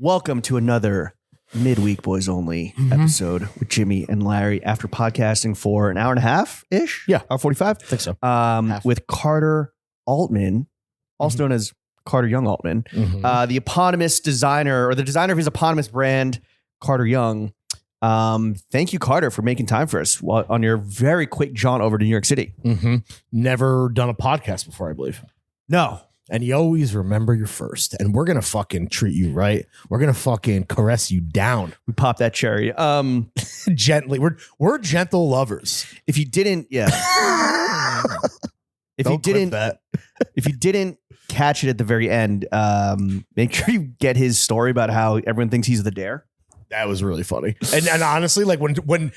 Welcome to another midweek boys only episode with Jimmy and Larry after podcasting for an hour and a half ish. Yeah. Hour 45. I think so. With Carter Altman, also known as Carter Young Altman, the eponymous designer or the designer of his eponymous brand, Carter Young. Thank you, Carter, for making time for us on your very quick jaunt over to New York City. Never done a podcast before, I believe. No. And you always remember your first. And we're going to fucking treat you right. We're going to fucking caress you down. We pop that cherry. Gently. We're gentle lovers. If you didn't, if you didn't catch it at the very end, make sure you get his story about how everyone thinks he's the dare. That was really funny. And honestly, like when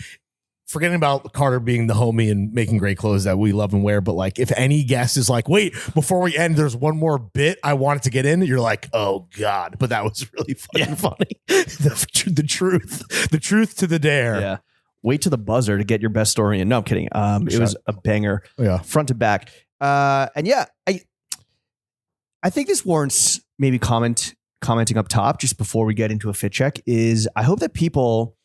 forgetting about Carter being the homie and making great clothes that we love and wear, but like if any guest is like, wait, before we end, there's one more bit I wanted to get in, you're like, oh God. But that was really fucking funny. The truth to the dare. Yeah. Wait to the buzzer to get your best story in. No, I'm kidding. It was a banger, front to back. And yeah, I think this warrants maybe commenting up top just before we get into a fit check is I hope that people,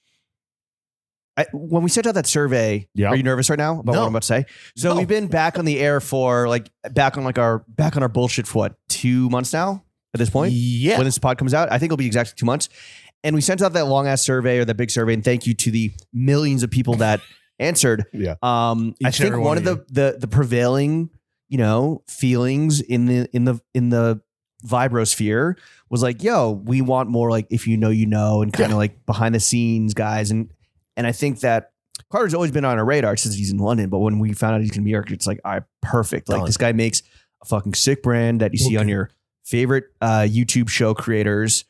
when we sent out that survey, are you nervous right now about what I'm about to say? So we've been back on the air for back on our bullshit for what, 2 months now at this point? Yeah. When this pod comes out, I think it'll be exactly 2 months. And we sent out that long ass survey or that big survey. And thank you to the millions of people that answered. Yeah. I think one of the prevailing, feelings in the vibrosphere was like, yo, we want more like if you know, and kind of like behind the scenes guys. And I think that Carter's always been on our radar since he's in London. But when we found out he's in New York, it's like, all right, perfect. Like this guy makes a fucking sick brand that you see on your favorite YouTube show creators.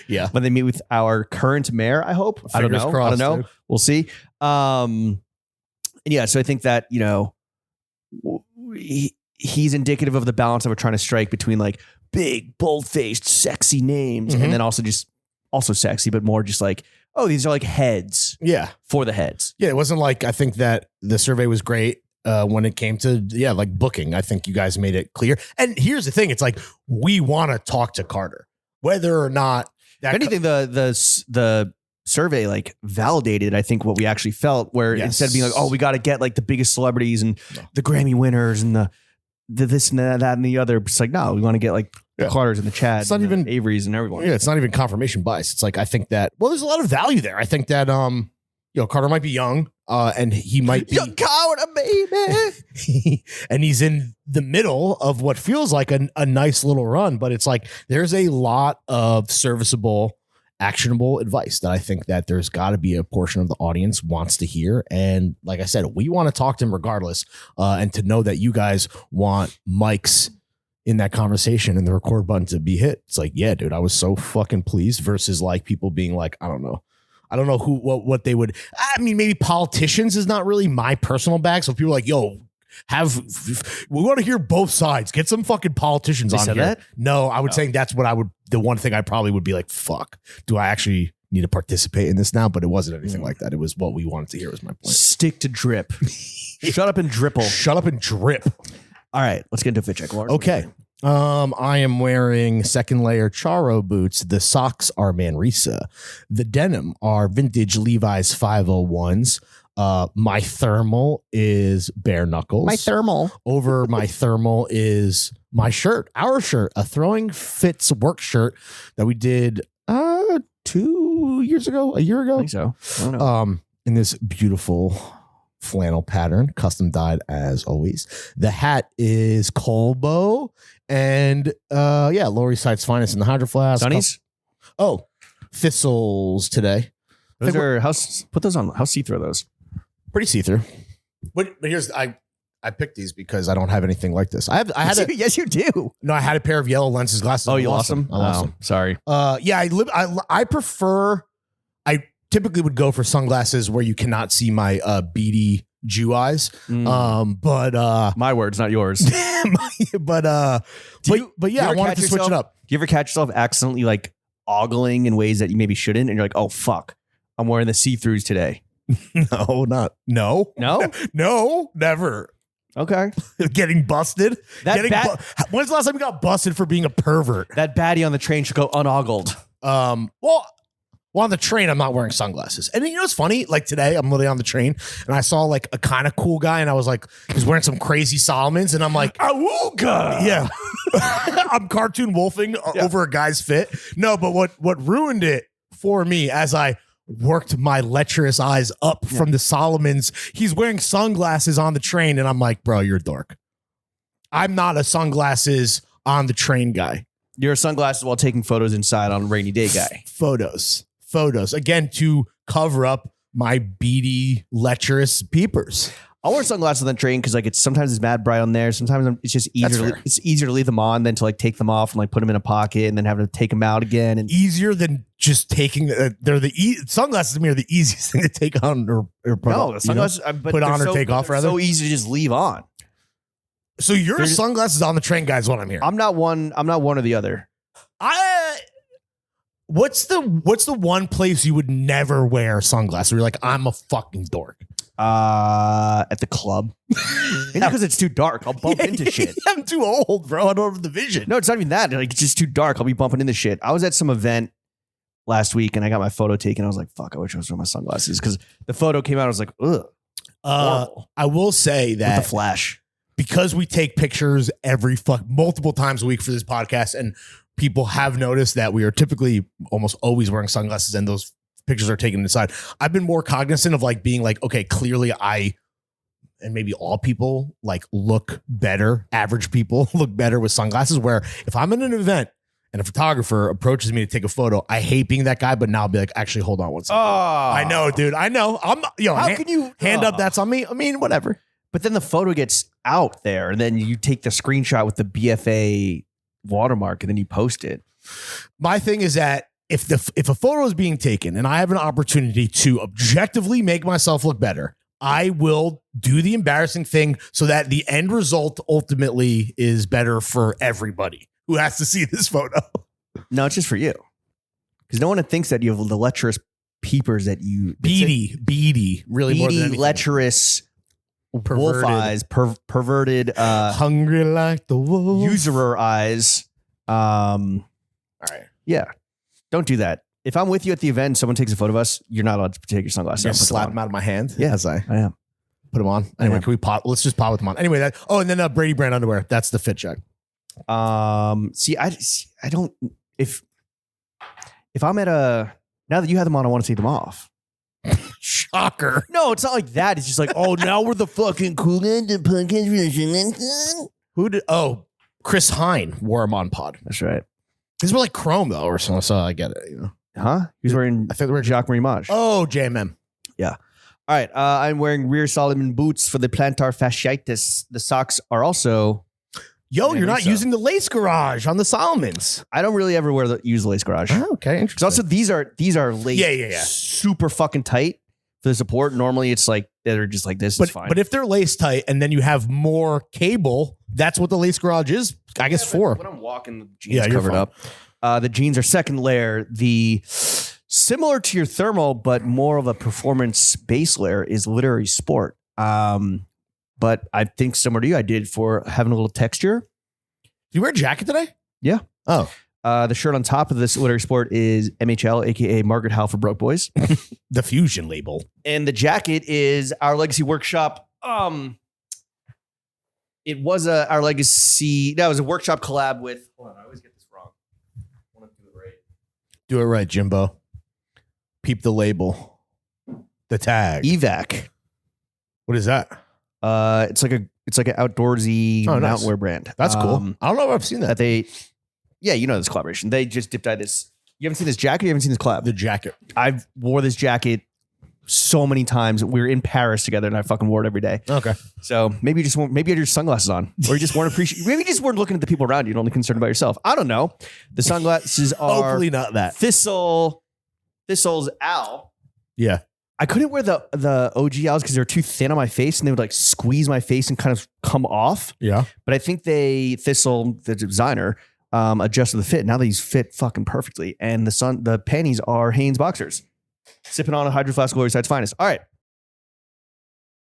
Yeah. When they meet with our current mayor, I hope. I don't know. Dude. We'll see. And yeah, so I think that, he's indicative of the balance that we're trying to strike between like big, bold-faced, sexy names and then also sexy, but more just like, oh, these are like heads. Yeah. For the heads. Yeah. It wasn't like, I think that the survey was great when it came to, like booking. I think you guys made it clear. And here's the thing. It's like, we want to talk to Carter, whether or not. If anything, the survey like validated, I think, what we actually felt, where instead of being like, oh, we got to get like the biggest celebrities and the Grammy winners and the this and that and the other. It's like, no, we want to get like the Carters and the Chads. It's not even Averys and everyone. Yeah, it's not even confirmation bias. It's like, I think that, well, there's a lot of value there. I think that, Carter might be young and he might be young Carter, baby. And he's in the middle of what feels like a nice little run, but it's like, there's a lot of serviceable, actionable advice that I think that there's got to be a portion of the audience wants to hear. And like I said, we want to talk to him regardless. And to know that you guys want mics in that conversation and the record button to be hit. It's like, yeah, dude, I was so fucking pleased versus like people being like, I don't know what they would, I mean, maybe politicians is not really my personal bag. So people are like, yo, we want to hear both sides. Get some fucking politicians on here. That? No, I would say that's what the one thing I probably would be like, fuck, do I actually need to participate in this now? But it wasn't anything like that. It was what we wanted to hear was my point. Stick to drip. Shut up and dripple. Shut up and drip. All right, let's get into a fit check. Okay. I am wearing second layer Charo boots. The socks are Manresa. The denim are vintage Levi's 501s. My thermal is bare knuckles. My thermal. Over my thermal is my shirt, our shirt, a Throwing Fits work shirt that we did 2 years ago, a year ago. I think so. I don't know. In this beautiful flannel pattern, custom dyed as always. The hat is Colbo and Lower East Side's finest in the Hydro Flask. Sunnies? Thistles today. Those are put those on. How see-through are those? Pretty see-through. But here's I picked these because I don't have anything like this. Yes, you do. No, I had a pair of yellow lenses glasses. Oh, you lost them? I lost them. Sorry. I prefer. I typically would go for sunglasses where you cannot see my beady Jew eyes. But my words, not yours. but I wanted to switch it up. Do you ever catch yourself accidentally like ogling in ways that you maybe shouldn't, and you're like, oh fuck, I'm wearing the see-throughs today? No, never. Okay. Getting busted. When's the last time you got busted for being a pervert? That baddie on the train should go unogled. Well, on the train, I'm not wearing sunglasses. And you know what's funny? Like today, I'm literally on the train and I saw like a kind of cool guy and I was like, he's wearing some crazy Solomons and I'm like, awooga. Yeah. I'm cartoon wolfing over a guy's fit. No, but what ruined it for me as I worked my lecherous eyes up from the Solomons, he's wearing sunglasses on the train and I'm like, bro, you're a dork. I'm not a sunglasses on the train guy. You're a sunglasses while taking photos inside on a rainy day guy. Photos. Again, to cover up my beady, lecherous peepers. I'll wear sunglasses on the train because like sometimes it's mad bright on there. Sometimes it's just easier. It's easier to leave them on than to like take them off and like put them in a pocket and then have to take them out again. And easier than just taking. Sunglasses to me are the easiest thing to take on or put on. No, sunglasses put on or take off. Rather, so easy to just leave on. So you're sunglasses on the train guy is what I'm hearing. I'm not one or the other. What's the one place you would never wear sunglasses? Where you're like, I'm a fucking dork. At the club. Maybe because it's too dark. I'll bump into shit. I'm too old, bro. I don't have the vision. No, it's not even that. Like, it's just too dark. I'll be bumping into shit. I was at some event last week and I got my photo taken. I was like, fuck, I wish I was wearing my sunglasses because the photo came out. I was like, ugh. I will say that with the flash. Because we take pictures multiple times a week for this podcast, and people have noticed that we are typically almost always wearing sunglasses, and those pictures are taken inside. I've been more cognizant of like being like, okay, clearly and maybe all people like look better. Average people look better with sunglasses. Where if I'm in an event and a photographer approaches me to take a photo, I hate being that guy, but now I'll be like, actually, hold on one second. I know, dude. I know. How can you hand up? That's on me. I mean, whatever. But then the photo gets out there and then you take the screenshot with the BFA watermark and then you post it. My thing is that if a photo is being taken and I have an opportunity to objectively make myself look better, I will do the embarrassing thing so that the end result ultimately is better for everybody who has to see this photo. No, it's just for you. Because no one thinks that you have the lecherous peepers that you... Beady. Really more than anything. Lecherous... Perverted. Wolf eyes, perverted, hungry like the wolf, usurer eyes. All right, yeah, don't do that. If I'm with you at the event, and someone takes a photo of us, you're not allowed to take your sunglasses. You're slap them out of my hand. Yes, I am. Put them on. Anyway, can we pop? Let's just pop with them on. Anyway, and then Brady brand underwear. That's the fit check. See, I don't. If I'm at now that you have them on, I want to take them off. Shocker. No, it's not like that. It's just like, oh, now we're the fucking cool podcast. Who did? Oh, Chris Hine wore them on pod. That's right. These were like chrome though, or something. So I get it. You know, huh? He's wearing. I think they were Jacques Marie-Mage. Oh, JMM. Yeah. All right. I'm wearing rear Solomon boots for the plantar fasciitis. The socks are also. You're not using the lace garage on the Solomons. I don't really ever use the lace garage. Oh, okay, interesting. Also, these are lace. Yeah. Super fucking tight for the support. Normally, it's like they're just like this. It's fine. But if they're lace tight and then you have more cable, that's what the lace garage is. I guess for when I'm walking, the jeans covered up. The jeans are second layer. The similar to your thermal, but more of a performance base layer is literary sport. But I think similar to you, I did for having a little texture. Do you wear a jacket today? Yeah. Oh. The shirt on top of this literary sport is MHL, aka Margaret Howe for Broke Boys. The Fusion label. And the jacket is Our Legacy Workshop. It was Our Legacy. That was a workshop collab with. Hold on, I always get this wrong. I want to do it right. Do it right, Jimbo. Peep the label. The tag. Evac. What is that? It's like an outdoorsy mountwear brand. That's cool. I don't know if I've seen that. Yeah, you know this collaboration. They just dipped out this. You haven't seen this jacket? You haven't seen this collab? The jacket. I've wore this jacket so many times. We were in Paris together and I fucking wore it every day. Okay. So maybe you had your sunglasses on or you just weren't maybe you just weren't looking at the people around you and only concerned about yourself. I don't know. The sunglasses are hopefully not that. Thistle's owl. Yeah. I couldn't wear the OG owls because they were too thin on my face and they would like squeeze my face and kind of come off. Yeah. But I think Thistle, the designer, adjusted the fit. Now these fit fucking perfectly. And the panties are Hanes boxers. Sipping on a Hydro Flask Glorious Side's finest. All right.